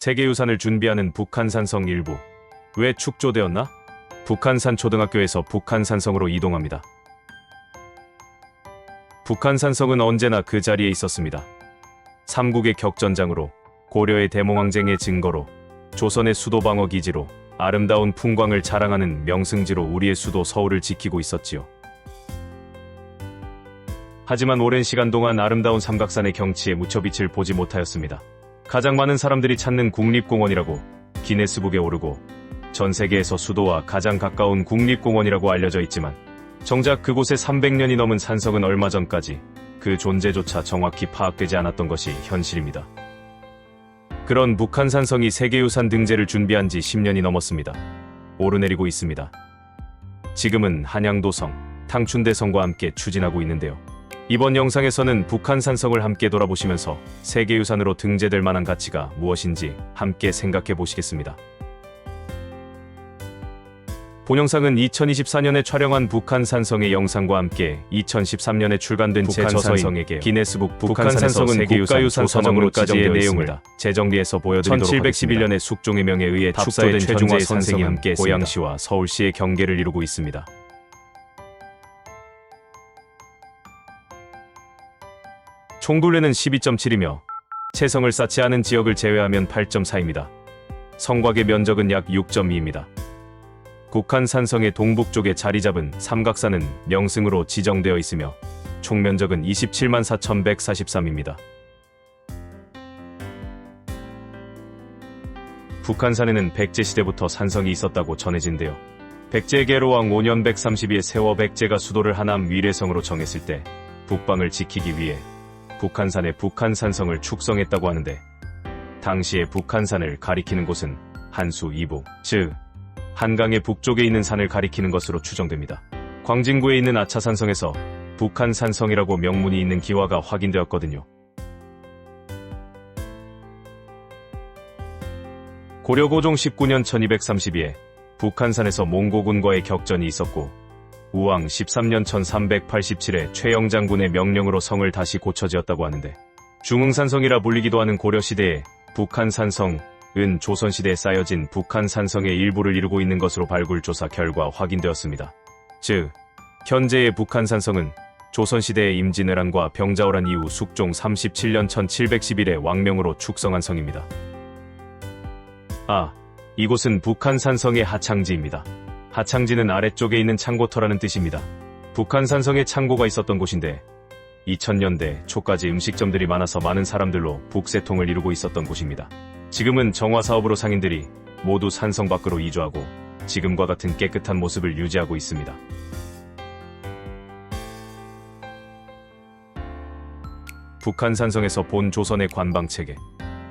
세계유산을 준비하는 북한산성 일부. 왜 축조되었나? 북한산 초등학교에서 북한산성으로 이동합니다. 북한산성은 언제나 그 자리에 있었습니다. 삼국의 격전장으로, 고려의 대몽항쟁의 증거로, 조선의 수도방어 기지로, 아름다운 풍광을 자랑하는 명승지로 우리의 수도 서울을 지키고 있었지요. 하지만 오랜 시간 동안 아름다운 삼각산의 경치에 무쳐 빛을 보지 못하였습니다. 가장 많은 사람들이 찾는 국립공원이라고 기네스북에 오르고 전 세계에서 수도와 가장 가까운 국립공원이라고 알려져 있지만 정작 그곳에 300년이 넘은 산성은 얼마 전까지 그 존재조차 정확히 파악되지 않았던 것이 현실입니다. 그런 북한산성이 세계유산 등재를 준비한 지 10년이 넘었습니다. 오르내리고 있습니다. 지금은 한양도성, 탕춘대성과 함께 추진하고 있는데요. 이번 영상에서는 북한산성을 함께 돌아보시면서 세계유산으로 등재될 만한 가치가 무엇인지 함께 생각해 보시겠습니다. 본 영상은 2024년에 촬영한 북한산성의 영상과 함께 2013년에 출간된 제 저서인 기네스북 북한산성은 국가유산 서적으로까지의 내용을 재정리해서 보여드리도록 하겠습니다. 1711년에 숙종의 명에 의해 축소된 최중화 선생이 함께 고양시와 서울시의 경계를 이루고 있습니다. 총둘레는 12.7이며 채성을 쌓지 않은 지역을 제외하면 8.4입니다. 성곽의 면적은 약 6.2입니다. 북한산성의 동북쪽에 자리 잡은 삼각산은 명승으로 지정되어 있으며 총 면적은 27만 4,143입니다. 북한산에는 백제시대부터 산성이 있었다고 전해진대요. 백제 계로왕 5년 132에 세워 백제가 수도를 하남 위례성으로 정했을 때 북방을 지키기 위해 북한산에 북한산성을 축성했다고 하는데 당시에 북한산을 가리키는 곳은 한수 이북, 즉 한강의 북쪽에 있는 산을 가리키는 것으로 추정됩니다. 광진구에 있는 아차산성에서 북한산성이라고 명문이 있는 기와가 확인되었거든요. 고려고종 19년 1232에 북한산에서 몽고군과의 격전이 있었고 우왕 13년 1387에 최영장군의 명령으로 성을 다시 고쳐지었다고 하는데 중흥산성이라 불리기도 하는 고려시대에 북한산성은 조선시대에 쌓여진 북한산성의 일부를 이루고 있는 것으로 발굴조사 결과 확인되었습니다. 즉, 현재의 북한산성은 조선시대의 임진왜란과 병자호란 이후 숙종 37년 1711에 왕명으로 축성한 성입니다. 이곳은 북한산성의 하창지입니다. 하창지는 아래쪽에 있는 창고터라는 뜻입니다. 북한산성에 창고가 있었던 곳인데 2000년대 초까지 음식점들이 많아서 많은 사람들로 북새통을 이루고 있었던 곳입니다. 지금은 정화사업으로 상인들이 모두 산성 밖으로 이주하고 지금과 같은 깨끗한 모습을 유지하고 있습니다. 북한산성에서 본 조선의 관방체계.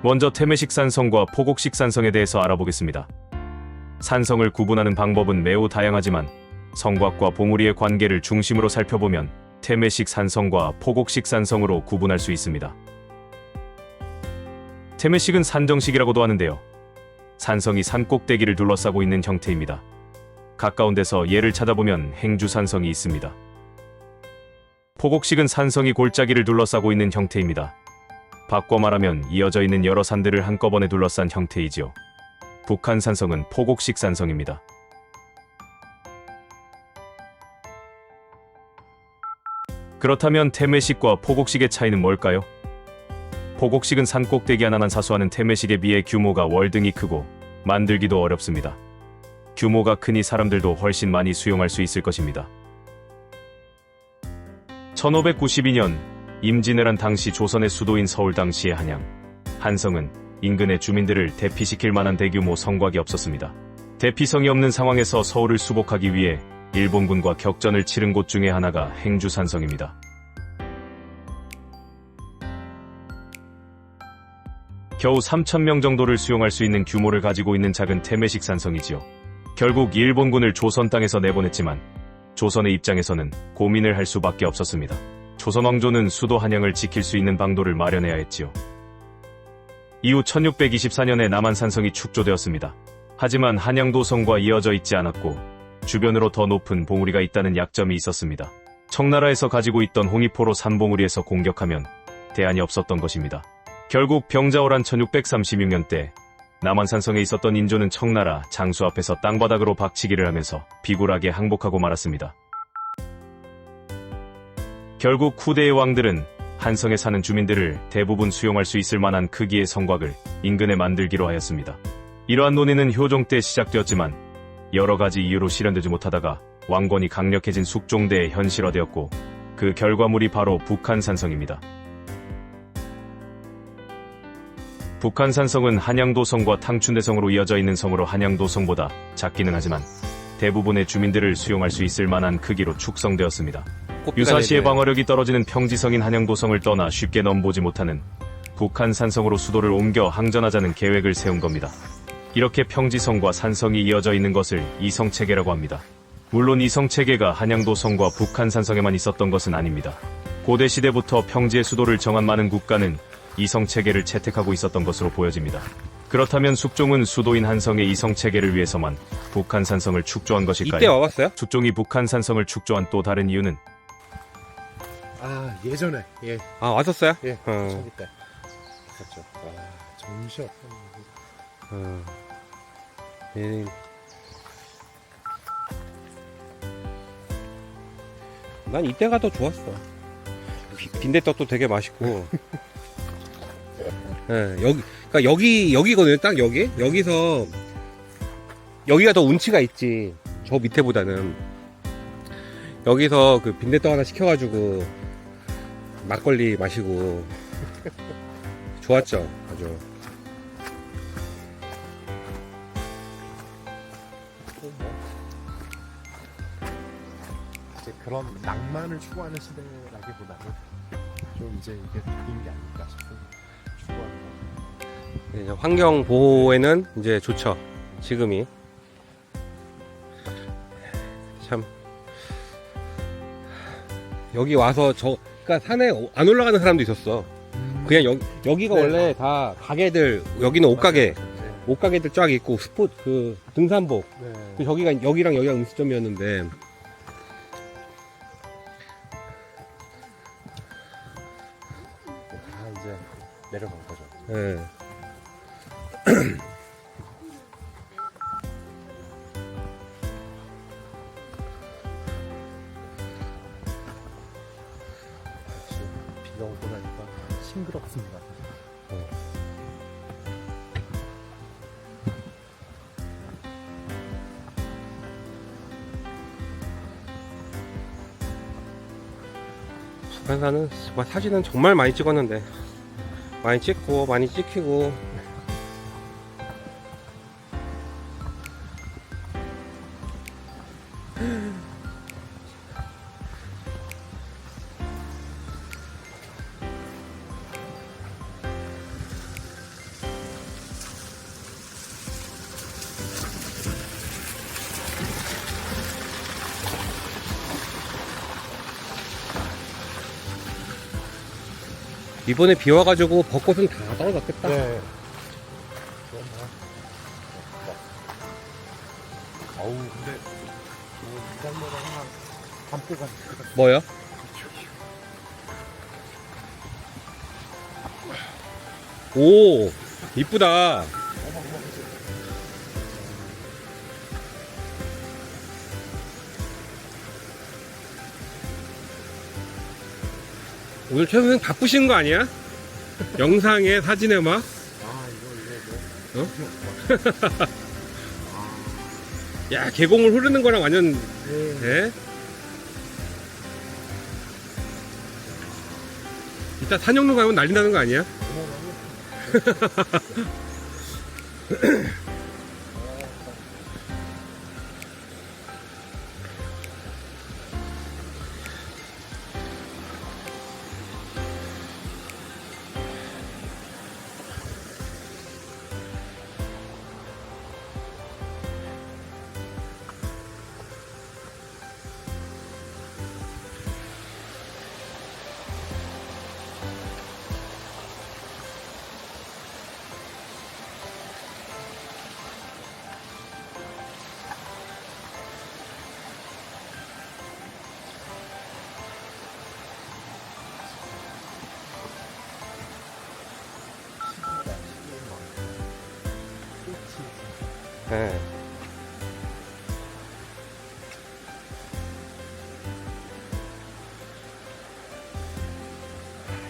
먼저 태매식 산성과 포곡식 산성에 대해서 알아보겠습니다. 산성을 구분하는 방법은 매우 다양하지만 성곽과 봉우리의 관계를 중심으로 살펴보면 태매식 산성과 포곡식 산성으로 구분할 수 있습니다. 태매식은 산정식이라고도 하는데요. 산성이 산꼭대기를 둘러싸고 있는 형태입니다. 가까운 데서 얘를 찾아보면 행주산성이 있습니다. 포곡식은 산성이 골짜기를 둘러싸고 있는 형태입니다. 바꿔 말하면 이어져 있는 여러 산들을 한꺼번에 둘러싼 형태이지요. 북한산성은 포곡식 산성입니다. 그렇다면 태매식과 포곡식의 차이는 뭘까요? 포곡식은 산꼭대기 하나만 사수하는 태매식에 비해 규모가 월등히 크고 만들기도 어렵습니다. 규모가 크니 사람들도 훨씬 많이 수용할 수 있을 것입니다. 1592년 임진왜란 당시 조선의 수도인 서울 당시의 한성은 인근의 주민들을 대피시킬 만한 대규모 성곽이 없었습니다. 대피성이 없는 상황에서 서울을 수복하기 위해 일본군과 격전을 치른 곳 중에 하나가 행주산성입니다. 겨우 3,000명 정도를 수용할 수 있는 규모를 가지고 있는 작은 태매식 산성이지요. 결국 일본군을 조선 땅에서 내보냈지만 조선의 입장에서는 고민을 할 수밖에 없었습니다. 조선 왕조는 수도 한양을 지킬 수 있는 방도를 마련해야 했지요. 이후 1624년에 남한산성이 축조되었습니다. 하지만 한양도성과 이어져 있지 않았고 주변으로 더 높은 봉우리가 있다는 약점이 있었습니다. 청나라에서 가지고 있던 홍위포로 산봉우리에서 공격하면 대안이 없었던 것입니다. 결국 병자호란 1636년 때 남한산성에 있었던 인조는 청나라 장수 앞에서 땅바닥으로 박치기를 하면서 비굴하게 항복하고 말았습니다. 결국 후대의 왕들은 한성에 사는 주민들을 대부분 수용할 수 있을 만한 크기의 성곽을 인근에 만들기로 하였습니다. 이러한 논의는 효종 때 시작되었지만 여러 가지 이유로 실현되지 못하다가 왕권이 강력해진 숙종대에 현실화되었고 그 결과물이 바로 북한산성입니다. 북한산성은 한양도성과 탕춘대성으로 이어져 있는 성으로 한양도성보다 작기는 하지만 대부분의 주민들을 수용할 수 있을 만한 크기로 축성되었습니다. 유사시에 방어력이 떨어지는 평지성인 한양도성을 떠나 쉽게 넘보지 못하는 북한산성으로 수도를 옮겨 항전하자는 계획을 세운 겁니다. 이렇게 평지성과 산성이 이어져 있는 것을 이성체계라고 합니다. 물론 이성체계가 한양도성과 북한산성에만 있었던 것은 아닙니다. 고대시대부터 평지의 수도를 정한 많은 국가는 이성체계를 채택하고 있었던 것으로 보여집니다. 그렇다면 숙종은 수도인 한성의 이성체계를 위해서만 북한산성을 축조한 것일까요? 이때 와봤어요? 숙종이 북한산성을 축조한 또 다른 이유는 예전에 왔었어요? 저기 때 그렇죠. 정신 없었는데. 난 이때가 더 좋았어. 빈대떡도 되게 맛있고. 그러니까 여기거든요. 딱 여기. 여기서 여기가 더 운치가 있지. 저 밑에보다는. 여기서 그 빈대떡 하나 시켜가지고 막걸리 마시고 좋았죠. 아주. 이제 그런 낭만을 추구하는 시대라기보다는 좀 이제 이게 바뀐 게 아닐까 싶은 추구하는 거. 이제 환경 보호에는 이제 좋죠. 지금이 참 여기 와서 그러니까 산에 안 올라가는 사람도 있었어. 그냥 여기가 네. 원래 다 가게들, 여기는 옷가게, 옷가게들 쫙 있고 그 등산복. 네. 저기가 여기랑 음식점이었는데. 이제 내려간 거죠. 네. 비가 오고 나니까 싱그럽습니다. 북한산은 정말 사진은 정말 많이 찍었는데 많이 찍고 많이 찍히고 이번에 비 와가지고 벚꽃은 다 떨어졌겠다. 네. 어우 근데 이 장면을 하나 담고 가니까 뭐요? 오, 이쁘다. 오늘 최 선생 바쁘신 거 아니야? 영상에 사진에 막? 이거 야, 계곡물 흐르는 거랑 완전, 네. 예? 이따 산영로 가면 난리 나는 거 아니야? 예.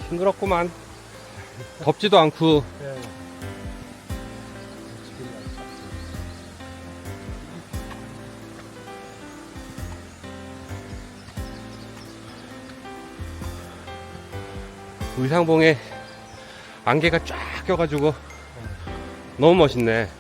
싱그럽구만. 덥지도 않고. 예. 지금 의상봉에 안개가 쫙 껴가지고 너무 멋있네.